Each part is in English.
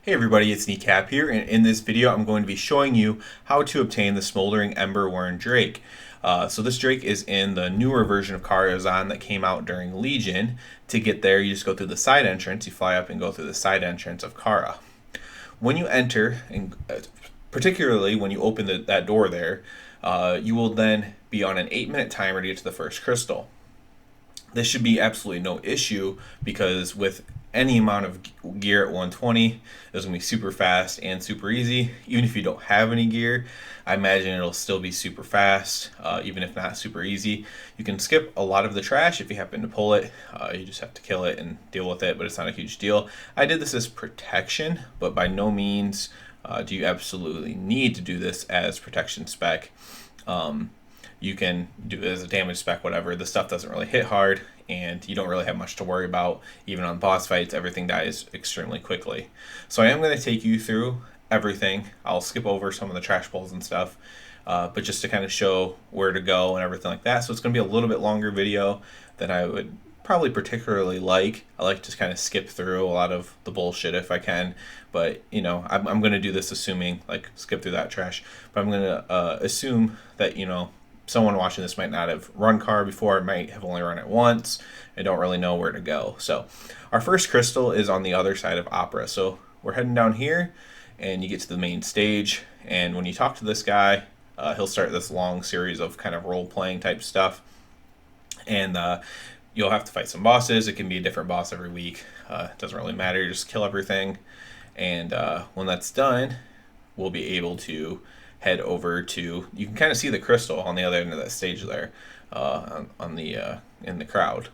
Hey everybody, it's Kneecap here, and in this video I'm going to be showing you how to obtain the Smoldering Ember Wyrm Drake. So this Drake is in the newer version of Karazhan that came out during Legion. To get there, you just go through the side entrance, you fly up and go through the side entrance of Kara. When you enter, and particularly when you open that door there, you will then be on an 8-minute timer to get to the first crystal. This should be absolutely no issue because with any amount of gear at 120, it's going to be super fast and super easy. Even if you don't have any gear, I imagine it'll still be super fast, even if not super easy. You can skip a lot of the trash if you happen to pull it. You just have to kill it and deal with it, but it's not a huge deal. I did this as protection, but by no means do you absolutely need to do this as protection spec. You can do it as a damage spec, whatever. The stuff doesn't really hit hard, and you don't really have much to worry about. Even on boss fights, everything dies extremely quickly. So I am going to take you through everything. I'll skip over some of the trash pulls and stuff, but just to kind of show where to go and everything like that. So it's going to be a little bit longer video than I would probably particularly like. I like to kind of skip through a lot of the bullshit if I can, but you know, I'm going to do this assuming, like, skip through that trash, but I'm going to assume that, you know, someone watching this might not have run Car before, might have only run it once, and don't really know where to go. So our first crystal is on the other side of Opera. So we're heading down here, and you get to the main stage, and when you talk to this guy, he'll start this long series of kind of role-playing type stuff, and you'll have to fight some bosses. It can be a different boss every week. It doesn't really matter. You just kill everything, and when that's done, we'll be able to head over to, you can kind of see the crystal on the other end of that stage there, on the in the crowd.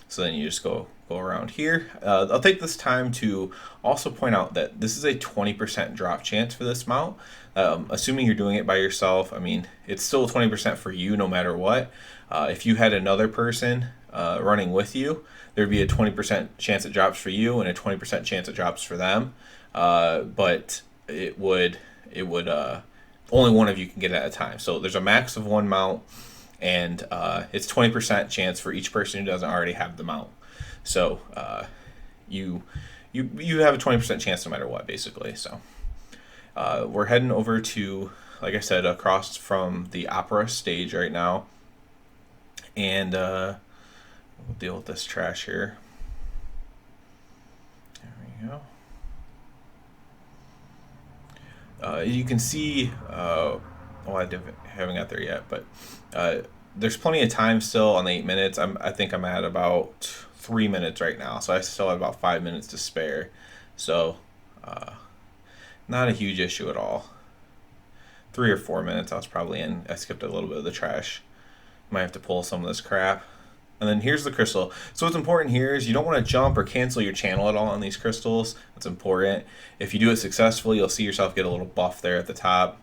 So then you just go around here. I'll take this time to also point out that this is a 20% drop chance for this mount. Assuming you're doing it by yourself, I mean, it's still 20% for you no matter what. If you had another person running with you, there'd be a 20% chance it drops for you and a 20% chance it drops for them. But it would only one of you can get it at a time. So there's a max of one mount, and it's 20% chance for each person who doesn't already have the mount. So you have a 20% chance no matter what, basically. So we're heading over to, like I said, across from the Opera stage right now, and we'll deal with this trash here. There we go. You can see, I haven't got there yet, but there's plenty of time still on the 8 minutes. I think I'm at about 3 minutes right now, so I still have about 5 minutes to spare. So not a huge issue at all. 3 or 4 minutes I was probably in. I skipped a little bit of the trash. Might have to pull some of this crap. And then here's the crystal. So what's important here is you don't want to jump or cancel your channel at all on these crystals. That's important. If you do it successfully, you'll see yourself get a little buff there at the top.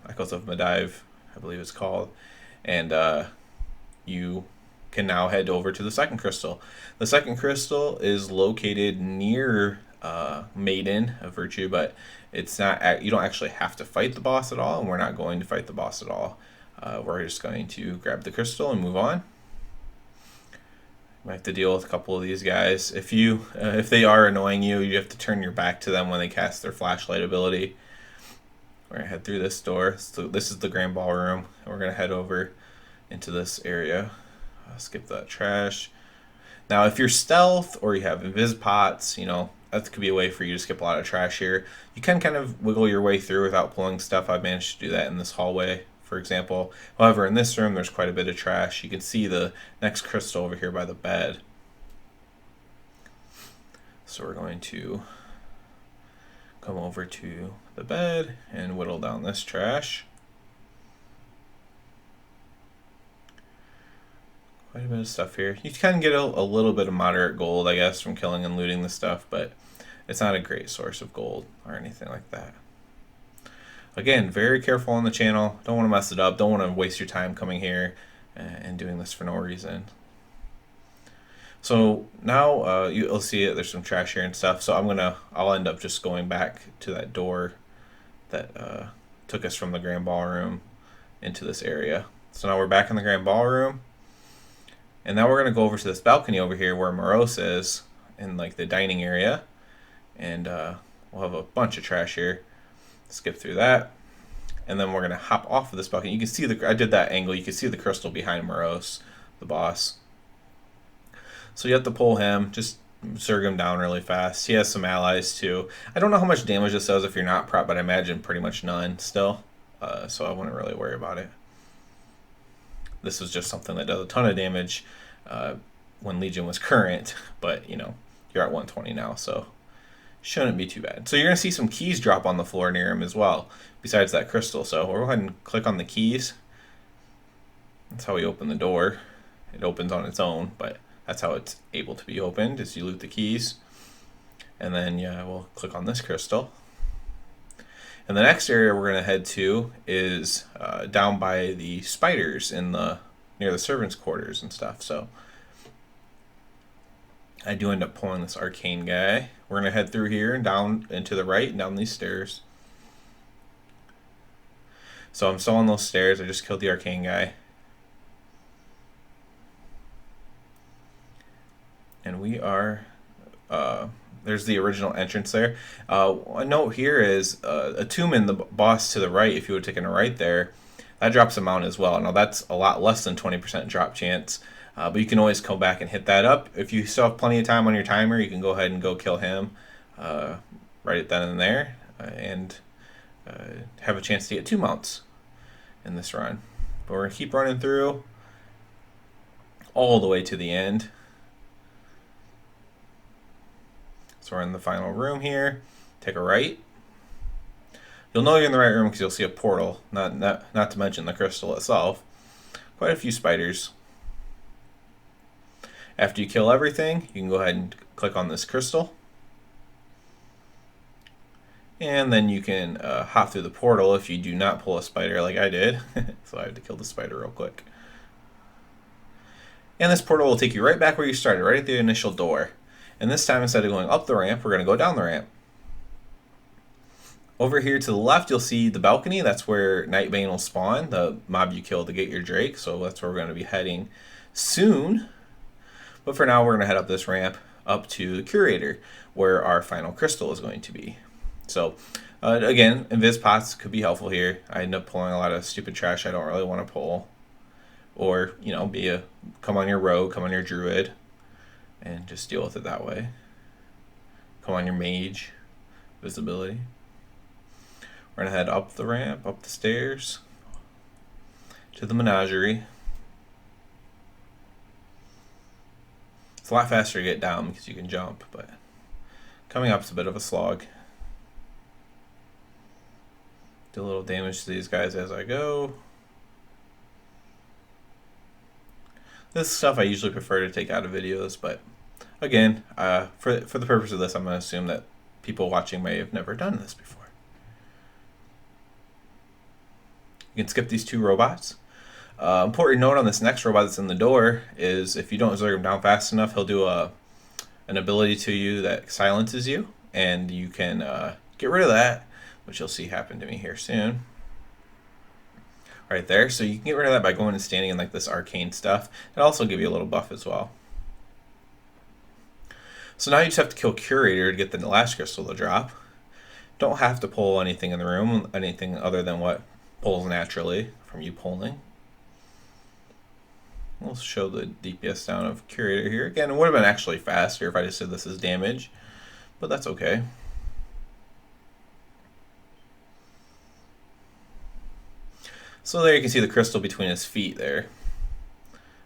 Echoes of Madive, I believe it's called. And you can now head over to the second crystal. The second crystal is located near Maiden of Virtue, but it's not. You don't actually have to fight the boss at all, and we're not going to fight the boss at all. We're just going to grab the crystal and move on. Might have to deal with a couple of these guys. If they are annoying you, you have to turn your back to them when they cast their flashlight ability. We're gonna head through this door. So this is the Grand Ballroom, and we're gonna head over into this area. Skip that trash. Now, if you're stealth or you have invis pots, you know, that could be a way for you to skip a lot of trash here. You can kind of wiggle your way through without pulling stuff. I've managed to do that in this hallway, for example. However, in this room, there's quite a bit of trash. You can see the next crystal over here by the bed. So we're going to come over to the bed and whittle down this trash. Quite a bit of stuff here. You can get a little bit of moderate gold, I guess, from killing and looting the stuff, but it's not a great source of gold or anything like that. Again, very careful on the channel. Don't want to mess it up. Don't want to waste your time coming here and doing this for no reason. So now you'll see it. There's some trash here and stuff. So I'll end up just going back to that door that took us from the Grand Ballroom into this area. So now we're back in the Grand Ballroom, and now we're gonna go over to this balcony over here where Moroes is in like the dining area, and we'll have a bunch of trash here. Skip through that. And then we're going to hop off of this bucket. You can see I did that angle. You can see the crystal behind Moroes, the boss. So you have to pull him. Just zerg him down really fast. He has some allies too. I don't know how much damage this does if you're not prep, but I imagine pretty much none still. So I wouldn't really worry about it. This was just something that does a ton of damage when Legion was current, but you know, you're at 120 now, so shouldn't be too bad. So you're going to see some keys drop on the floor near him as well, besides that crystal. So we'll go ahead and click on the keys. That's how we open the door. It opens on its own, but that's how it's able to be opened, is you loot the keys. And then, yeah, we'll click on this crystal. And the next area we're going to head to is down by the spiders near the servants' quarters and stuff. So I do end up pulling this arcane guy. We're going to head through here and down and to the right and down these stairs. So I'm still on those stairs. I just killed the arcane guy. And we are... there's the original entrance there. A note here is a tomb in the boss to the right, if you would have taken a right there, that drops a mount as well. Now that's a lot less than 20% drop chance, but you can always come back and hit that up. If you still have plenty of time on your timer, you can go ahead and go kill him right then and there, and have a chance to get 2 mounts in this run. But we're going to keep running through all the way to the end. So we're in the final room here. Take a right. You'll know you're in the right room because you'll see a portal, not to mention the crystal itself. Quite a few spiders. After you kill everything, you can go ahead and click on this crystal. And then you can hop through the portal if you do not pull a spider like I did. So I had to kill the spider real quick. And this portal will take you right back where you started, right at the initial door. And this time, instead of going up the ramp, we're going to go down the ramp. Over here to the left, you'll see the balcony. That's where Nightbane will spawn, the mob you kill to get your Drake. So that's where we're going to be heading soon. But for now, we're going to head up this ramp up to the Curator, where our final crystal is going to be. So again, invis pots could be helpful here. I end up pulling a lot of stupid trash I don't really want to pull. Or, you know, come on your rogue, come on your druid, and just deal with it that way. Come on your mage, visibility. We're going to head up the ramp, up the stairs, to the menagerie. It's a lot faster to get down because you can jump, but coming up is a bit of a slog. Do a little damage to these guys as I go. This stuff I usually prefer to take out of videos, but again, for the purpose of this, I'm going to assume that people watching may have never done this before. You can skip these 2 robots. Important note on this next robot that's in the door is if you don't zerg him down fast enough, he'll do an ability to you that silences you, and you can get rid of that, which you'll see happen to me here soon. Right there, so you can get rid of that by going and standing in like this arcane stuff. It'll also give you a little buff as well. So now you just have to kill Curator to get the last crystal to drop. Don't have to pull anything in the room, anything other than what pulls naturally from you pulling. We'll show the DPS down of Curator here. Again, it would have been actually faster if I just said this is damage, but that's okay. So there you can see the crystal between his feet there.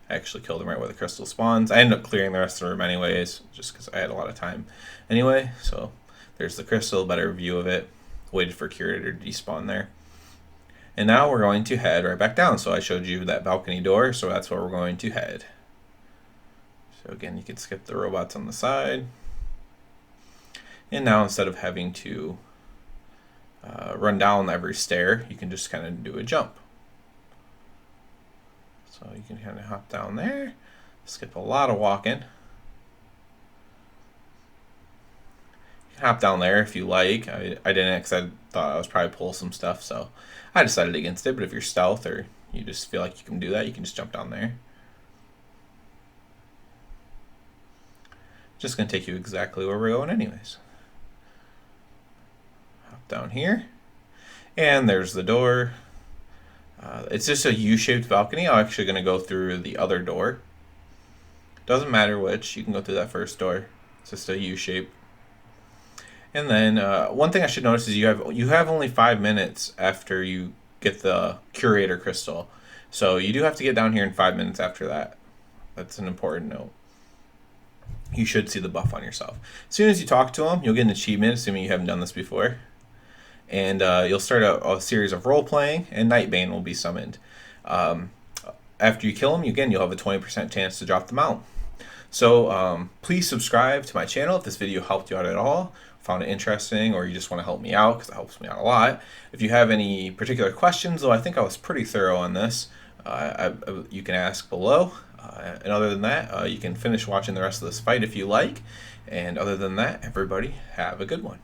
I actually killed him right where the crystal spawns. I ended up clearing the rest of the room anyways, just because I had a lot of time anyway. So there's the crystal, better view of it. Waited for Curator to despawn there. And now we're going to head right back down. So I showed you that balcony door, so that's where we're going to head. So again, you can skip the robots on the side. And now instead of having to run down every stair, you can just kind of do a jump. So you can kind of hop down there, skip a lot of walking. You can hop down there if you like. I didn't because I thought I was probably pull some stuff, so I decided against it. But if you're stealth or you just feel like you can do that, you can just jump down there. Just going to take you exactly where we're going anyways. down here. And there's the door. It's just a U-shaped balcony. I'm actually going to go through the other door. Doesn't matter which. You can go through that first door. It's just a U-shape. And then one thing I should notice is you have only 5 minutes after you get the curator crystal. So you do have to get down here in 5 minutes after that. That's an important note. You should see the buff on yourself. As soon as you talk to him, you'll get an achievement, assuming you haven't done this before. And you'll start a series of role-playing, and Nightbane will be summoned. After you kill him, again, you'll have a 20% chance to drop the mount. So please subscribe to my channel if this video helped you out at all, found it interesting, or you just want to help me out, because it helps me out a lot. If you have any particular questions, though I think I was pretty thorough on this, you can ask below. And other than that, you can finish watching the rest of this fight if you like. And other than that, everybody have a good one.